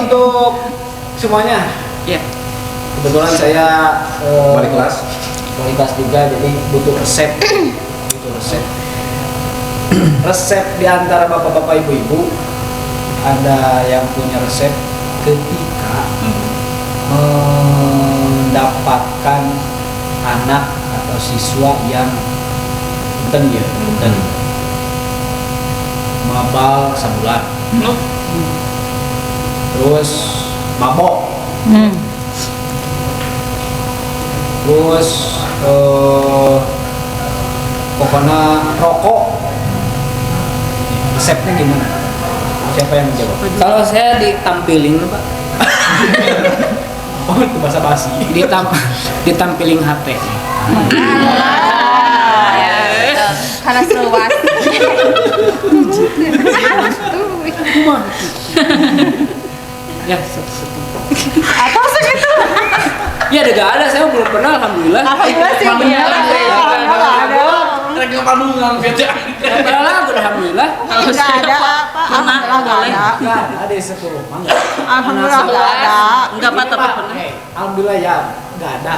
untuk semuanya. Ya. Kebetulan saya Balik kelas. wali kelas juga, jadi butuh resep. Resep di antara bapak-bapak ibu-ibu, ada yang punya resep ketika mendapatkan anak atau siswa yang dan mabal sebulan, terus mabok, terus pokoknya rokok. Resepnya gimana? Siapa yang menjawab? Kalau saya ditampilin Pak, Oh, itu bahasa basi. ditampilin HP. Karena seluas. Ya, Atau segitu. ya gak ada, saya belum pernah, alhamdulillah. Alhamdulillah sih. Lagi ngomong beda. Gak pernah lagu, alhamdulillah. Enggak ada apa. Alhamdulillah enggak ada. Enggak, ada sepuluh. Mangga. Alhamdulillah enggak ada. Enggak Pak, tapi pernah. Alhamdulillah ya, enggak ada.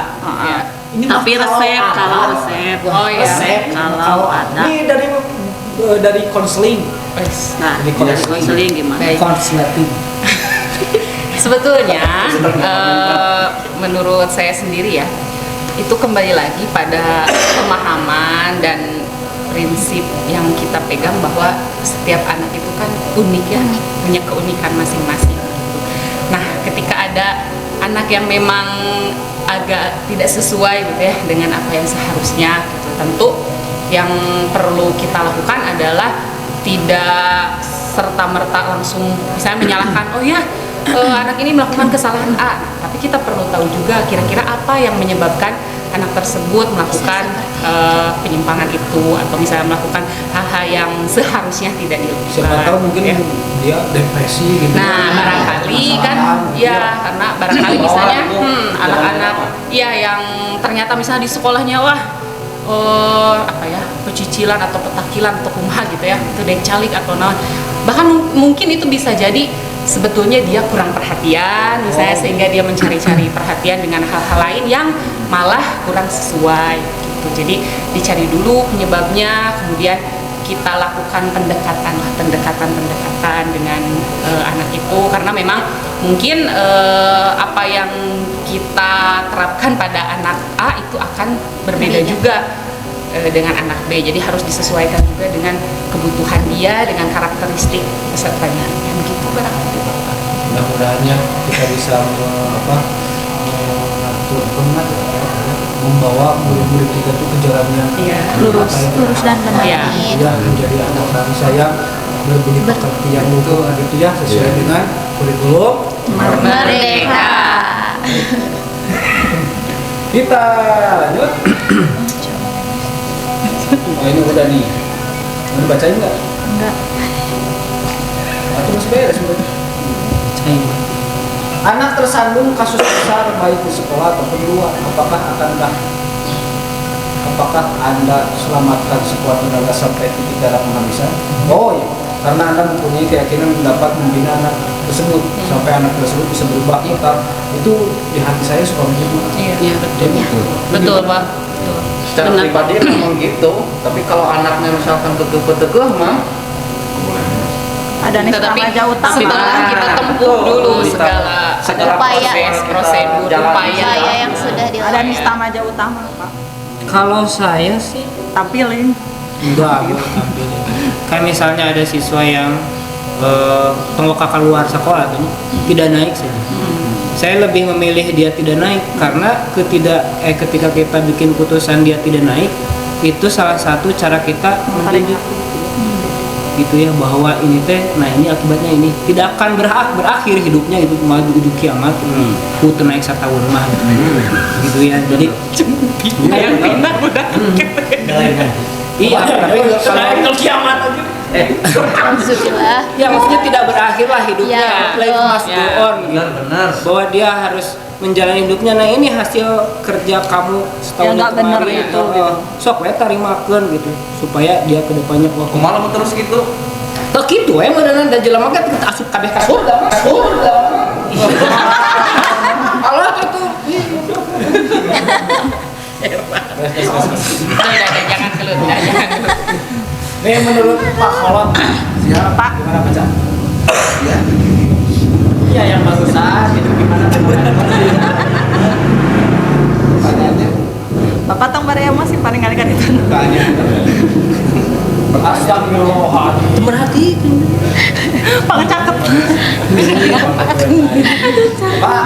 Ya. Ini Tapi mah resep, ada. kalau resep. Oh iya. Resep Kalau ada. Ini dari konseling. Nah, Jadi dari konseling gimana? Konsleting. Sebetulnya menurut saya sendiri ya, itu kembali lagi pada pemahaman dan prinsip yang kita pegang bahwa setiap anak itu kan unik ya, punya keunikan masing-masing gitu. Nah, ketika ada anak yang memang agak tidak sesuai gitu ya dengan apa yang seharusnya gitu, tentu yang perlu kita lakukan adalah tidak serta-merta langsung misalnya menyalahkan, oh ya anak ini melakukan kesalahan A, tapi kita perlu tahu juga kira-kira apa yang menyebabkan anak tersebut melakukan penyimpangan itu, atau misalnya melakukan hal-hal yang seharusnya tidak dilakukan. Siapa tahu mungkin ya. dia depresi gitu. Nah, barangkali kan ya, karena barangkali misalnya anak-anak ya yang ternyata misalnya di sekolahnya apa ya, pecicilan atau petakilan atau kumaha gitu ya, itu decalik atau naon. Bahkan mungkin itu bisa jadi sebetulnya dia kurang perhatian misalnya, sehingga dia mencari-cari perhatian dengan hal-hal lain yang malah kurang sesuai gitu. Jadi dicari dulu penyebabnya, kemudian kita lakukan pendekatan dengan anak itu, karena memang mungkin apa yang kita terapkan pada anak A itu akan berbeda juga dengan anak B. Jadi harus disesuaikan juga dengan kebutuhan dia, dengan karakteristik pesertanya. Yang gitu barangkali. Mudah-mudahannya kita bisa membawa murid-murid kita tuh ke jalan yang Lurus dan benar. Iya. ya, menjadi anak bangsa yang berbudi pekerti yang gitu ya, sesuai dengan kurikulum Merdeka. kita. Lanjut. Oh, ini udah nih. Mau dibacain nggak? Enggak. Atau masih beres udah? Anak tersandung kasus besar baik di sekolah ataupun di luar, apakah Anda selamatkan sekuat tenaga sampai titik darah penghabisan? Oh ya, karena Anda mempunyai keyakinan dapat membina anak tersebut sampai anak tersebut bisa berubah total. Itu di hati saya suka menjadi. Iya, betul Pak. Betul. Secara pribadi memang gitu, tapi kalau anaknya misalkan kekeh mah Ada nih Tetapi remaja utama. setelah kita tempuh dulu segala upaya. prosedur, upaya yang sudah dilakukan. Ada nih remaja utama, Pak. Kalau saya sih Tampilin. enggak tampilin. Kayak misalnya ada siswa yang tenggok keluar sekolah tuh tidak naik saja. Saya lebih memilih dia tidak naik karena ketika kita bikin putusan dia tidak naik, itu salah satu cara kita mendidik gitu ya, bahwa ini ini akibatnya ini tidak akan berakhir hidupnya itu mau ujung kiamat putu naik setahun mah gitu ya. Jadi yang pindah udah iya, tapi kalau kiamat aja. Alhamdulillah. ya maksudnya tidak berakhir lah hidupnya, Ya, life must go on gitu. benar. Bahwa dia harus menjalani hidupnya. Nah, ini hasil kerja kamu setahun Ya, nggak bener kemarin gitu. sok we tarimakeun gitu supaya dia kedepannya Kumaha lamun terus gitu. teu kitu we meureunna da jelema ge asup kabeh ka surga. Kalau tuh Udah, jangan kelut, jangan kelut. Nih menurut Pak Kolot, siapa gimana baca? Ya. Iya yang bagusan itu gimana pertanyaannya? Bapak tong baraya masih paling kali kan itu. Astagfirullahaladzim. berarti Paling cakep. Pak,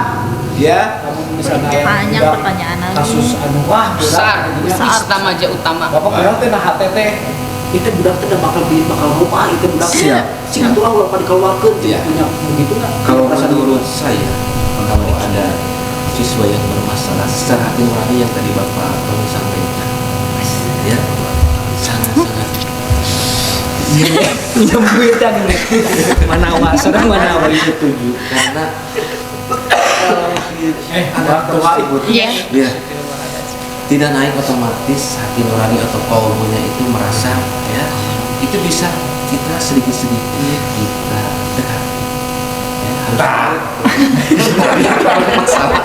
ya kamu misalnya Panjang udah pertanyaan lagi. kasus anu wah besar, besar. Istamaja Utama. Bapak bilang teh nah HTT itu budak teh bakal lupa itu budak. Siap. Sing atuh lah pada dikeluarkeun Iya. punya begitu enggak? Kalau menurut saya, kalau ada siswa yang bermasalah secara hati nurani yang tadi Bapak Tony sampaikan, ya sangat-sangat Nyembuitan ini. Manawa, sedang manawa setuju karena anak tua ibu. Iya. ya tidak naik otomatis hati nurani atau kaumnya itu merasa ya itu bisa kita sedikit-sedikit kita dekat ya, harus masalahnya itu apa?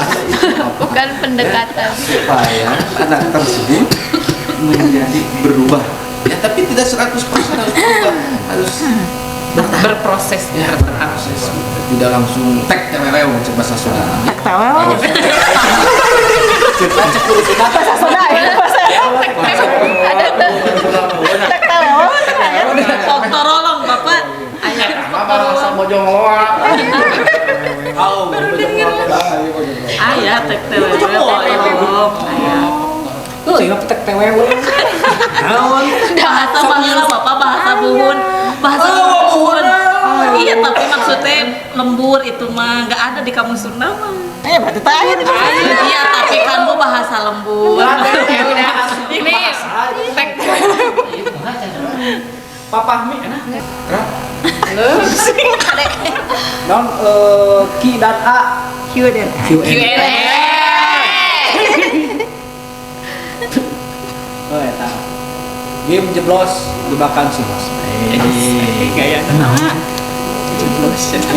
Bukan pendekatan. Supaya anak tersebut menjadi berubah ya tapi tidak 100% harus berubah harus Berproses, ya berproses tidak langsung tek tewewe cek bahasa Sunda Tak tahu. Bahasa Sunda ya. Tak tahu. Sok tolong Bapak. Aya bahasa Bojongloa. aya tek teh tolong. Aya. Oh, iya petek tewewe. Naon? Bahasa baheula Bapak bahasa buhun. Bahasa buhun. Iya, tapi maksudnya lembur itu mah enggak ada di kamus Sunda mah. Berarti tanya. Iya, tapi kan bu bahasa lembur. Ya udah. Ini tek. Papa Mi enak. Non Ki dan A. Q dan A. Q&A. Oh eta. Game jeblos jebakan si bos. Gaya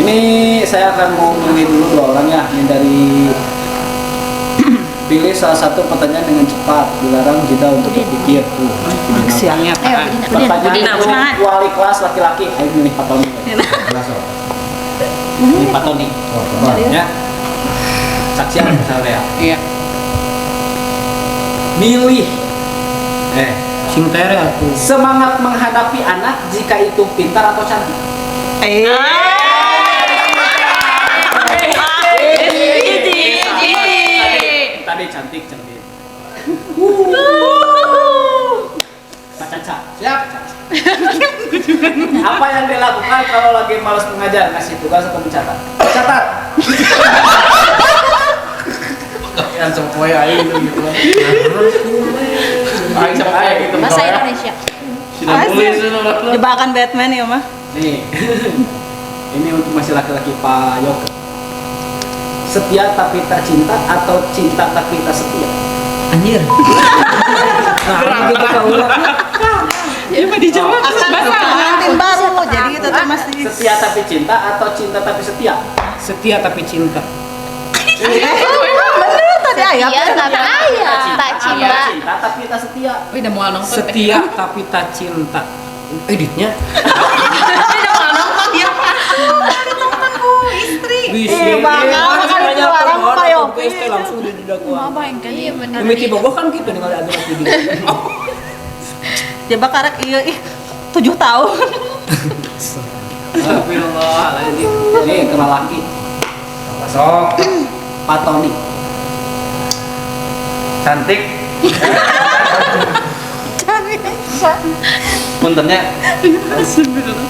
Ini saya akan mau memilih dulu dua orang ya, yang dari pilih salah satu pertanyaan dengan cepat, dilarang jeda untuk berpikir. Siangnya Ayo, Budina. Pertanyaan Budina, untuk wali kelas laki-laki, ayo milih Pak Tony. Milih Pak Tony. Ya. Saksian misalnya ya. Iya. Milih sing tere atuh. semangat menghadapi anak jika itu pintar atau cantik. Tadi cantik. Pak Caca, siap. Apa yang dilakukan kalau lagi malas mengajar, ngasih tugas atau mencatat? Catat. Yang semua aing itu gitu. Aing sama kayak gitu. Bahasa Indonesia. Sudah tulis itu. Jebakan Batman ya mah. Nih, ini untuk masih laki-laki Pak Yoga. Setia tapi tak cinta atau cinta tapi tak setia? Anjir. Nah, gitu kaulah. Ya mah dijawab Pengantin baru jadi itu tuh masih. Setia tapi cinta atau cinta tapi setia? Setia tapi cinta. Bener tadi ayat. Iya, tapi ayah tak cinta. Cinta tapi tak setia. Udah mau nonton. Setia tapi tak cinta. Editnya. Udah mau nonton ya. Iya, banget. Makanya orang Pak Yopi. Langsung di dakwah. Apa yang kan? Iya benar. Demi bogoh kan gitu nih kalau ada video. Coba karek iya 7 tahun. Astagfirullahaladzim. Nih kenal laki. Sok. Pak Tony. Cantik. Puntennya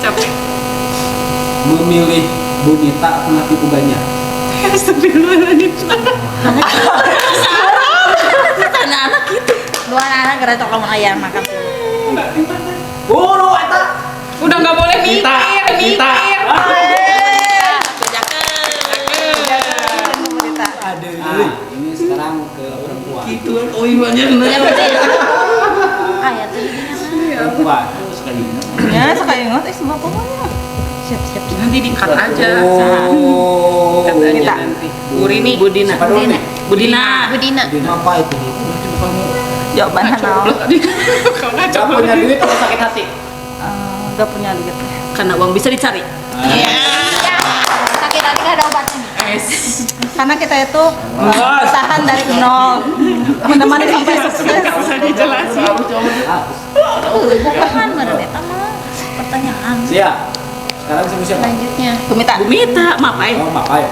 Capek. Memilih Bunita atau Nati Tuganya? Anak-anak gitu. Dua anak gara cok kamu ayam makan. Buru eta. Udah nggak boleh mikir. Nah, ini sekarang ke perempuan. gituan banyak Ayat tuh. Perempuan. Ya sekali ingat semua pokoknya. Siap. Nanti di-cut aja. Oh. Cut aja Budina. nanti. Budina. Siapa dulu nih? Budina. Budina. Apa itu? Jawabannya naon? Kalau nggak Gak coba. punya duit atau sakit hati? Gak punya duit. Karena uang bisa dicari. Ya. Sakit hati nggak ada obatnya. Karena kita itu usaha dari nol, menemani sampai sukses. Dijelasin. Bukan bener eta mah pertanyaan. Siap. Sekarang siapa? Selanjutnya. Bumita. Bumita, maaf ay. Oh, apa ya?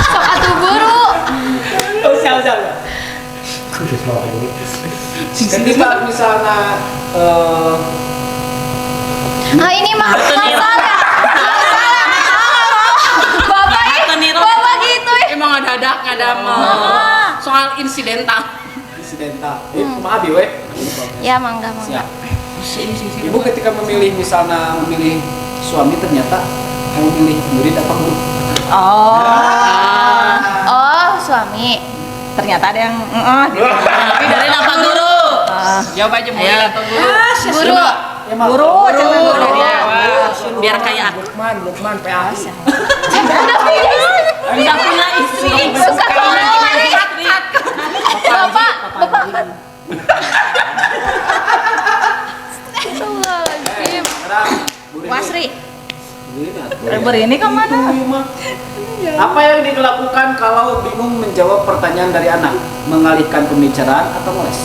Sok atuh guru. Siap. Ketika misalnya Ini mah masalah. Bapak gitu ya. Emang ada soal insidental. insidental. Maaf ya, weh. Ya mangga. Siap. Ibu ketika memilih suami ternyata yang memilih murid apa guru? Oh, suami. Ternyata ada yang Tapi dari apa guru? Jawab aja murid atau guru. Guru. guru, jangan guru. Dari awal. Biar kayak aku. Lukman PA. Udah punya istri. Suka ngomong. Bapak. Astagfirullahaladzim. Wasri. Ini kemana? Apa yang dilakukan kalau bingung menjawab pertanyaan dari anak? Mengalihkan pembicaraan atau ngeles?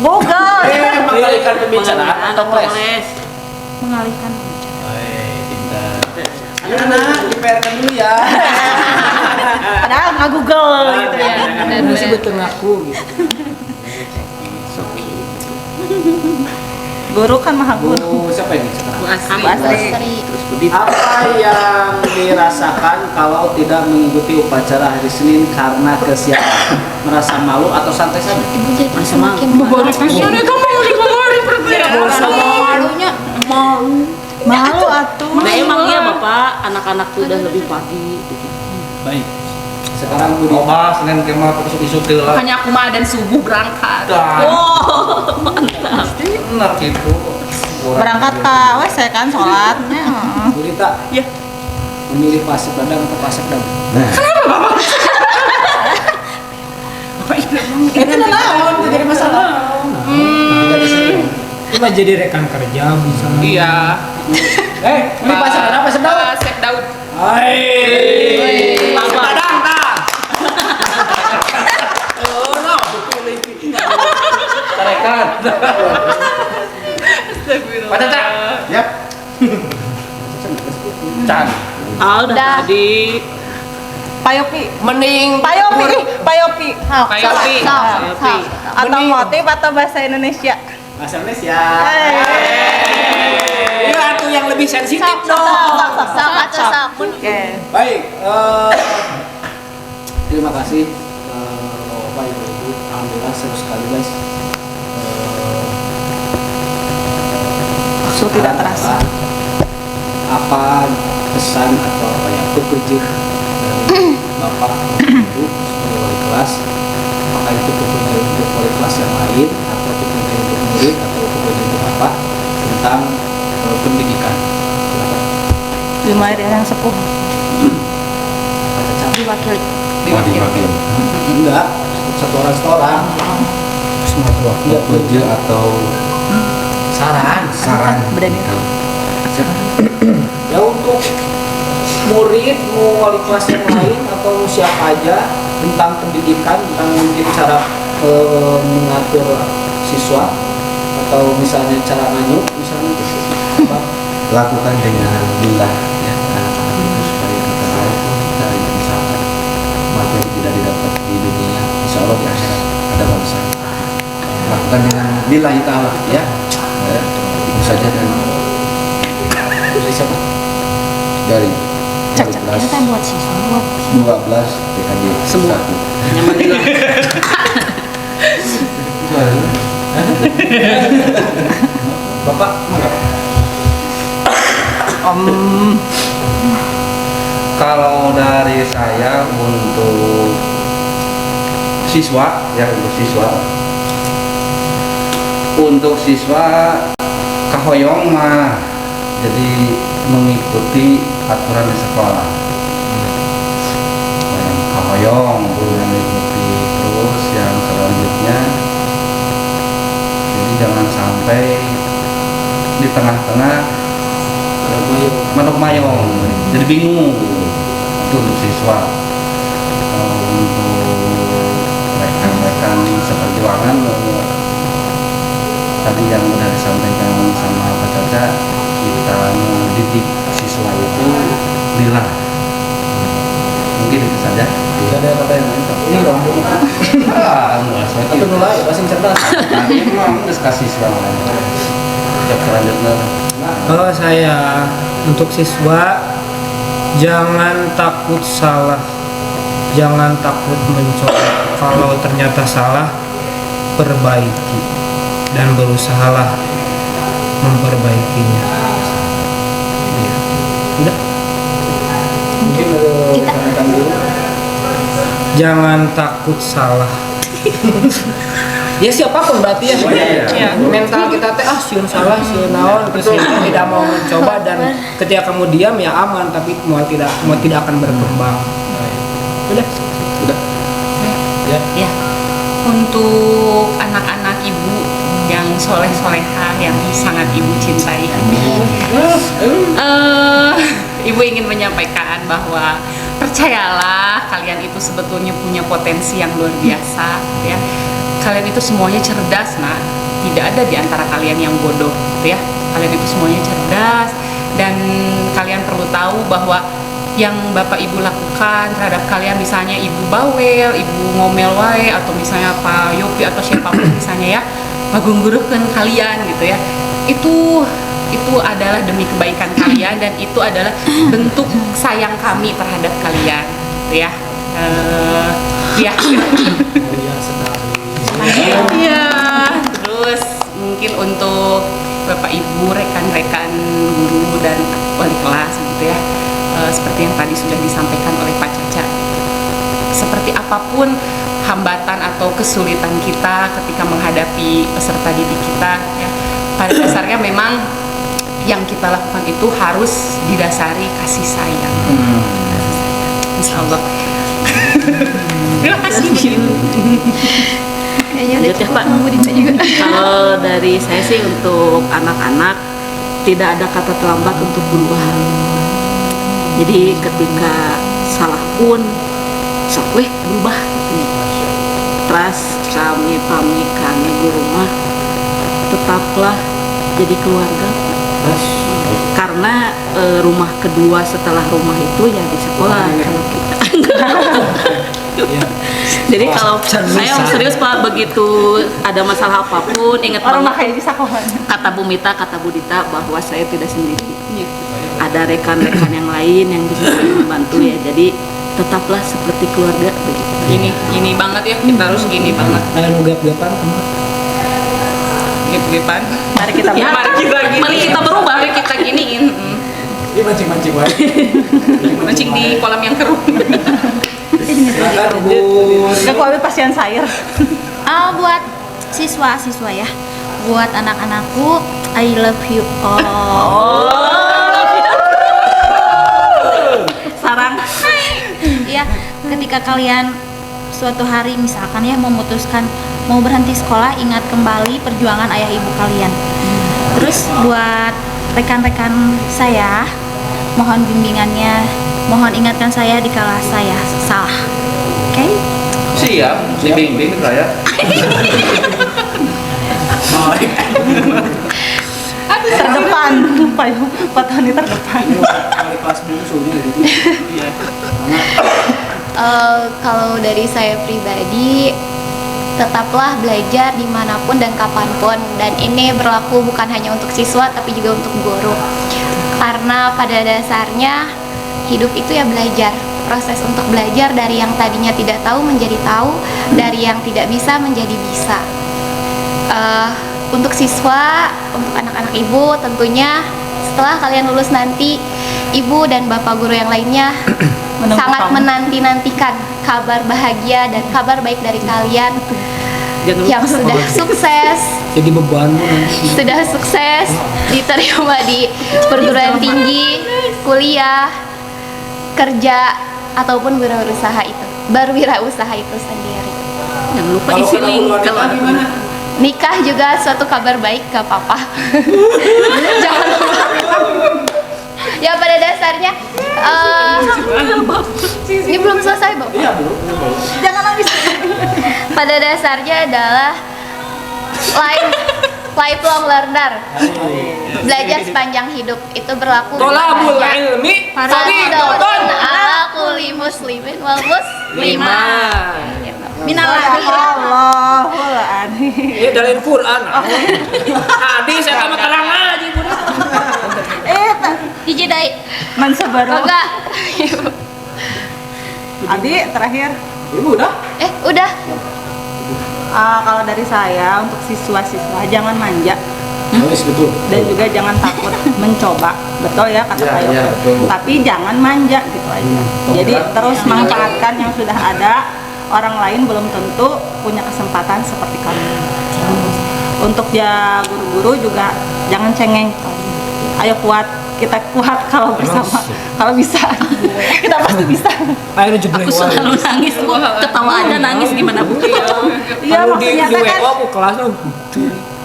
Google. Mengalihkan pembicaraan atau ngeles? Mengalihkan. Anak-anak, diperkan dulu ya. Padahal nggak Google gitu ya. Masih betul aku gitu. Guru kan maha guru. Bu, siapa ini sekarang? Wasri. Apa yang dirasakan kalau tidak mengikuti upacara hari Senin karena kesiapan? Merasa malu atau santai saja? Ibu jadi semakin malunya. Malu atuh. Nah emang iya bapak, anak-anak tuh udah lebih pagi. Baik. Sekarang Bu Dita. Loba Senin kemah isu-isu teh lah. Hanya aku mah dan subuh berangkat. Benar gitu. Berangkat ke WC kan sholatnya. Bu Dita. Ya. Memilih pasif dadang atau pasif dadang? Itu naon, jadi masalah. Cuma jadi rekan kerja bisa. Iya. Ini pasif dadang apa pasif dadang? Sep Daud. Hai. Pasif dadang dah. Tarekat. Pak Caca. Yap. Can. Ah udah Dah. tadi. Payopi. Mending Payopi. Payopi. Sok. Atau motif atau bahasa Indonesia. Bahasa Indonesia. Ya tuh yang lebih sensitif Sok. Oke. Baik. Terima kasih. Bapak Ibu. Alhamdulillah seru sekali guys. Maksud tidak terasa. Apa pesan atau apa yang petunjuk dari Bapak Ibu sebagai wali kelas? Apakah itu petunjuk untuk wali kelas yang lain atau petunjuk untuk murid atau petunjuk untuk apa tentang pendidikan? Silakan. Dimulai dari yang sepuh. Pak Caca. Diwakili. Enggak, satu orang. Enggak kerja atau saran. Berani. Ya untuk murid, mau wali kelas yang lain atau siapa aja tentang pendidikan, tentang mungkin cara mengatur siswa atau misalnya cara nganyuk misalnya gitu. Apa? Lakukan dengan lillah ya anak-anak itu supaya kita tahu kita misalkan materi tidak didapat di dunia, insya Allah di akhirat ada balasan. Lakukan dengan lillahi ta'ala ya. Itu saja Dari siapa? dari Ini kan buat siswa. 12 PKJ Semua. 1. Nyaman juga. Bapak, enggak? Kalau dari saya untuk untuk siswa kahoyong mah jadi mengikuti aturan di sekolah. Yang kahoyong mengikuti, terus yang selanjutnya jadi jangan sampai di tengah-tengah manuk mayong jadi bingung. Itu untuk siswa. Untuk rekan-rekan seperjuangan tadi yang udah disampaikan sama Pak Caca, kita mendidik siswa itu lillah. Mungkin itu saja. Tidak ada kata yang lain. Ini dong. Itu mulai bahasa cerdas. Tadi memang diskusi siswa. Selanjutnya. Kalau saya untuk siswa, jangan takut salah, jangan takut mencoba. Kalau ternyata salah, perbaiki dan berusahalah memperbaikinya. Ya. Udah. Mungkin ada rekan dulu. Jangan takut salah. Ya siapapun berarti ya. iya. Mental kita teh siun salah, siun naon, terus kita tidak mau mencoba dan ketika kamu diam ya aman, tapi mau tidak akan berkembang. Udah. Ya, untuk anak-anak ibu yang soleh-soleha yang sangat ibu cintai, ibu ingin menyampaikan bahwa percayalah, kalian itu sebetulnya punya potensi yang luar biasa, ya. Kalian itu semuanya cerdas, nah tidak ada di antara kalian yang bodoh, ya. Kalian itu semuanya cerdas dan kalian perlu tahu bahwa yang Bapak Ibu lakukan terhadap kalian, misalnya ibu bawel, ibu ngomel wae, atau misalnya Pak Yopi atau siapapun misalnya ya, ngagungguruhkeun kalian gitu ya, itu adalah demi kebaikan kalian dan itu adalah bentuk sayang kami terhadap kalian gitu ya. Ya. Iya. Terus mungkin untuk Bapak Ibu, rekan-rekan guru dan wali kelas gitu ya, seperti yang tadi sudah disampaikan oleh Pak Caca, seperti apapun hambatan atau kesulitan kita ketika menghadapi peserta didik kita ya, pada dasarnya memang yang kita lakukan itu harus didasari kasih sayang. Insya Allah. Terima kasih. Lanjut ya Pak. Kalau dari saya sih untuk anak-anak tidak ada kata terlambat untuk berubah. Jadi ketika salah pun sok weh berubah gitu. Terus kami guru mah tetaplah jadi keluarga. Karena rumah kedua setelah rumah itu ya di sekolah kalau kita. Jadi kalau saya serius Pak, begitu ada masalah apapun ingat banget kata Bu Mita, kata Bu Dita bahwa saya tidak sendiri. Ada rekan-rekan yang lain yang bisa membantu ya. Jadi tetaplah seperti keluarga begitu. Gini banget ya, kita harus gini banget. Ada gap-gapan kamu? Gap-gapan. Mari kita Ya, mari kita berubah, mari kita giniin. Ini mancing-mancing wae. Mancing di kolam yang keruh. Silakan Bu. Aku ambil pasien sayur. Buat siswa-siswa ya, buat anak-anakku, I love you all. Sarang. Ya, ketika kalian suatu hari misalkan ya memutuskan mau berhenti sekolah, ingat kembali perjuangan ayah ibu kalian. Terus buat rekan-rekan saya, mohon bimbingannya, mohon ingatkan saya dikala saya salah. Oke? Siap, dibimbing saya. Terdepan, Pak Tony terdepan. Kali kelas dulu suhunya gitu. Kalau dari saya pribadi, tetaplah belajar dimanapun dan kapanpun, dan ini berlaku bukan hanya untuk siswa tapi juga untuk guru, karena pada dasarnya hidup itu ya belajar, proses untuk belajar dari yang tadinya tidak tahu menjadi tahu, dari yang tidak bisa menjadi bisa. Untuk siswa, untuk anak-anak ibu, tentunya setelah kalian lulus nanti, ibu dan bapak guru yang lainnya sangat menanti-nantikan kabar bahagia dan kabar baik dari kalian Jangan yang lupa. sudah sukses, Jadi bebanmu nanti. sudah sukses diterima di perguruan tinggi, kuliah, kerja ataupun berwirausaha itu sendiri. Jangan lupa isi link kalau ada Nikah juga suatu kabar baik, gak apa-apa. Jangan lupa. Ya pada dasarnya ini belum selesai, Bapak. Iya, belum. Jangan nangis. Pada dasarnya adalah lifelong learner. Belajar sepanjang hidup itu berlaku. Tolabul ilmi Fardhun ala kulli muslimin wal muslimah. Allahul anhi. Ya dalil Quran. Hadis saya mah karang aja budak. Hiji deui. Man sabaru. Enggak. Abi terakhir. Ibu udah? Udah. Kalau dari saya untuk siswa-siswa jangan manja Yes, betul. dan juga jangan takut mencoba. Betul ya kata Pak Yoko. betul. Tapi jangan manja gitu aja. Jadi terus manfaatkan yang sudah ada. Orang lain belum tentu punya kesempatan seperti kamu. Untuk ya guru-guru juga jangan cengeng. Ayo kuat, kita kuat kalau bersama. Kalau bisa, kita pasti bisa. Ayo jebleng. Aku selalu nangis, Bu. Ketawa aja nangis gimana, Bu? Iya Kalau di maksudnya kan WO aku kelas lu.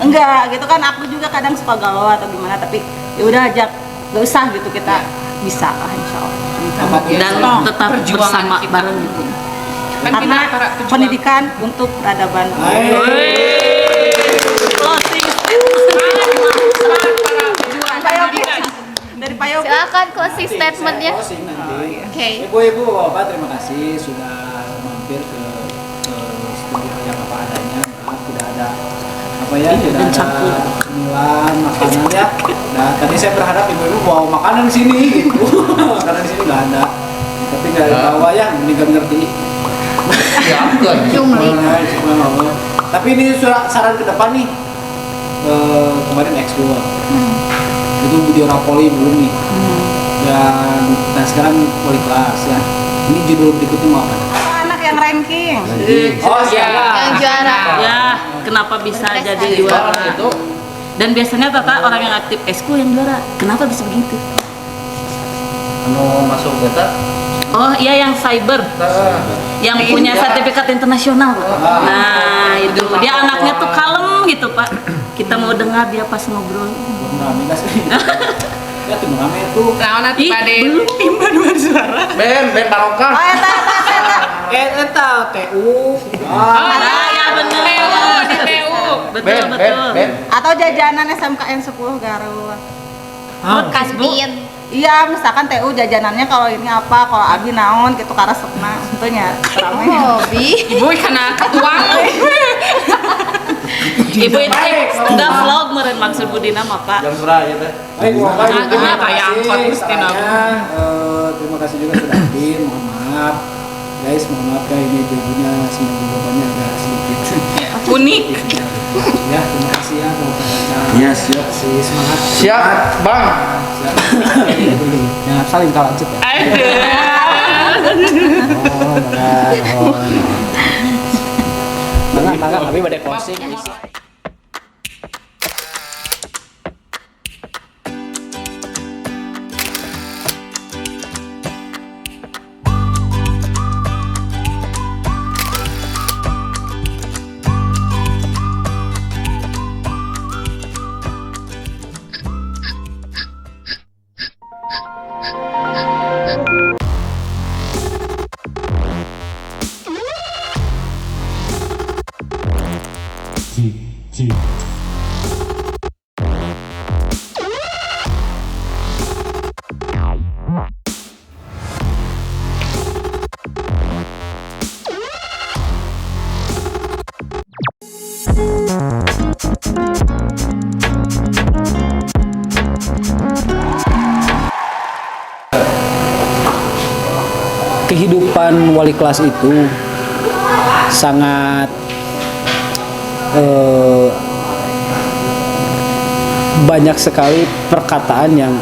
enggak gitu kan, aku juga kadang suka galau atau gimana, tapi ya udah aja, gak usah gitu, kita bisa lah insya Allah. Dan tetap bersama bareng gitu. Kan kita Karena para pejuang. pendidikan untuk peradaban. Closing Dari Pak Yogi. Silakan closing statementnya. Closing nanti. Oke. Ibu-ibu, bapak terima kasih sudah mampir ke studio yang apa adanya. Maaf, tidak ada apa ya, tidak ada cemilan, makanan ya. Nah, tadi saya berharap ibu-ibu bawa makanan di sini gitu. Makanan di sini nggak ada. Tapi nggak bawa ya, ini nggak ngerti. Jumli. Tapi ini saran ke depan nih. Kemarin expo itu video rapoli belum nih, dan sekarang wali kelas ya. Ini judul berikutnya mau apa? Anak yang ranking. Oh siapa? Yang juara. Ya, kenapa bisa Prestasi. jadi juara itu? Dan biasanya Tata orang yang aktif esku yang juara. Kenapa bisa begitu? Anu masuk kita. Oh iya, yang cyber, yang punya sertifikat internasional. Nah itu dia anaknya tuh kalem gitu Pak. Kita mau dengar dia pas ngobrol. Belum rame nggak sih? Ya tuh rame tuh. Nah, nanti Ih, pada belum Paduan suara. Ben barokah. Oh, eta. Eta TU. Nah ya bener. di TU. Betul betul. Atau jajanan SMKN 10 Garut. Kantin. Iya, misalkan TU jajanannya kalau ini apa, kalau Abi naon gitu karesepna, tentunya ramai. Hobi. Ibu kena ketuang. Ibu itu enggak vlog meren maksud Budina mah Pak. Jam surah ya teh. Baik, Bapak Ibu, Agaknya terima kayak kasih angkot mesti sarannya. Terima kasih juga sudah hadir. Mohon maaf, guys, mohon maaf ya ini ibunya semua jawabannya agak sedikit. Unik. Ya, terima kasih ya Bapak. Iya, siap. Si semangat. Siap, Bang. Siap. Jangan saling kalah lanjut ya. Aduh. Tangan tapi pada closing. Kehidupan wali kelas itu sangat banyak sekali perkataan yang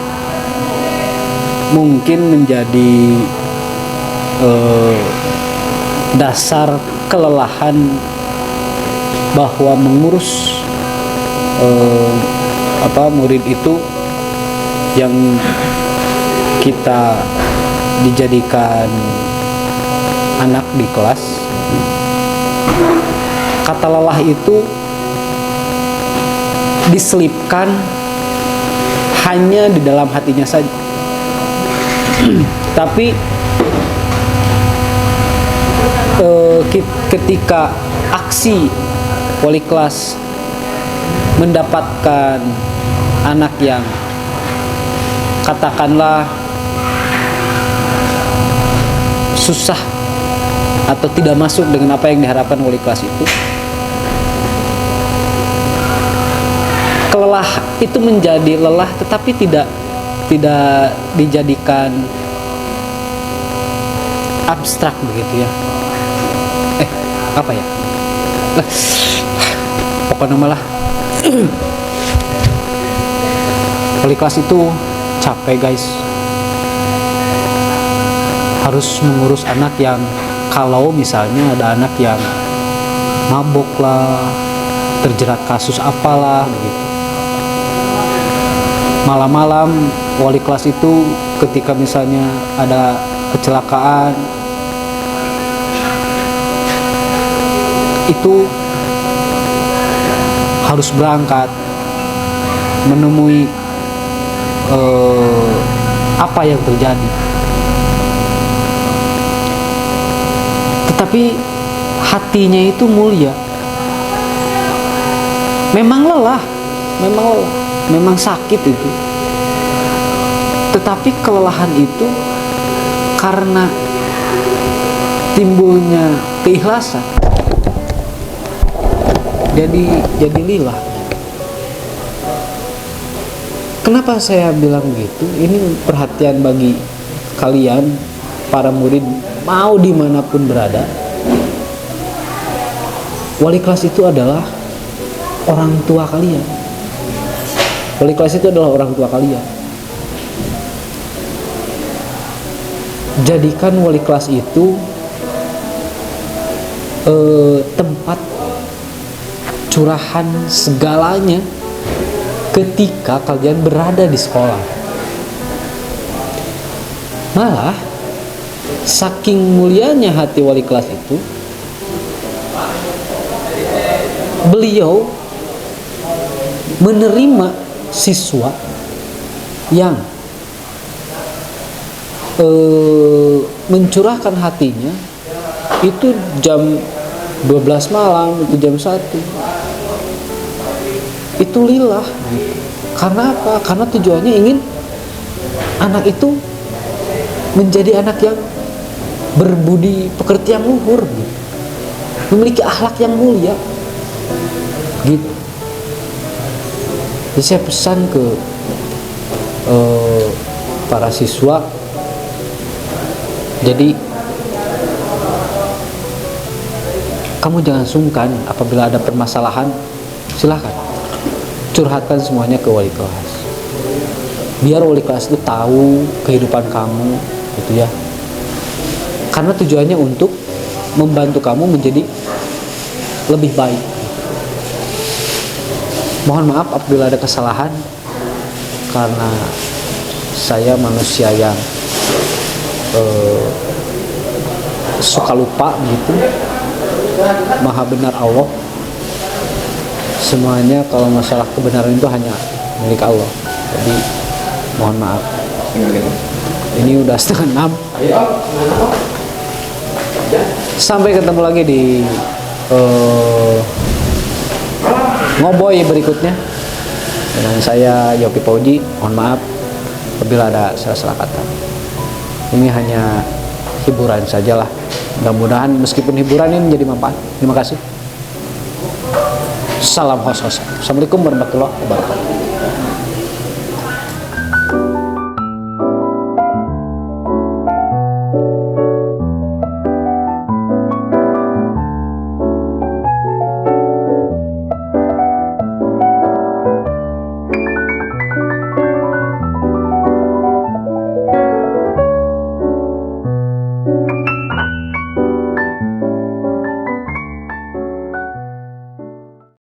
mungkin menjadi dasar kelelahan bahwa mengurus murid itu yang kita dijadikan anak di kelas. Kata lelah itu diselipkan hanya di dalam hatinya saja. Tapi ketika aksi wali kelas mendapatkan anak yang katakanlah susah atau tidak masuk dengan apa yang diharapkan wali kelas itu, lelah itu menjadi lelah tetapi tidak dijadikan abstrak begitu ya. Apa ya? Pokoknya malah wali kelas itu capek guys, harus mengurus anak yang kalau misalnya ada anak yang mabok lah, terjerat kasus apalah begitu. Malam-malam wali kelas itu ketika misalnya ada kecelakaan itu harus berangkat menemui apa yang terjadi. Tetapi hatinya itu mulia. Memang lelah, memang sakit itu. Tetapi kelelahan itu karena timbulnya keikhlasan. Jadi lillah. Kenapa saya bilang gitu? Ini perhatian bagi kalian para murid mau dimanapun berada. Wali kelas itu adalah orang tua kalian. Wali kelas itu adalah orang tua kalian. Jadikan wali kelas itu tempat curahan segalanya ketika kalian berada di sekolah. Malah saking mulianya hati wali kelas itu, beliau menerima siswa yang mencurahkan hatinya itu jam 12 malam, itu jam 1. Itu lillah. Karena apa? Karena tujuannya ingin anak itu menjadi anak yang berbudi pekerti yang luhur, memiliki akhlak yang mulia, gitu. Jadi saya pesan ke para siswa, jadi kamu jangan sungkan apabila ada permasalahan, silahkan curhatkan semuanya ke wali kelas. Biar wali kelas itu tahu kehidupan kamu, gitu ya. Karena tujuannya untuk membantu kamu menjadi lebih baik. Mohon maaf apabila ada kesalahan, karena saya manusia yang suka lupa gitu. Maha benar Allah. Semuanya kalau masalah kebenaran itu hanya milik Allah. Jadi mohon maaf. Ini udah 5:30. Sampai ketemu lagi di Ngoboy berikutnya dengan saya Yopi Pauji. Mohon maaf apabila ada salah-salah kata. Ini hanya hiburan sajalah. Mudah-mudahan meskipun hiburan ini menjadi manfaat. Terima kasih. Salam host. Assalamualaikum warahmatullahi wabarakatuh.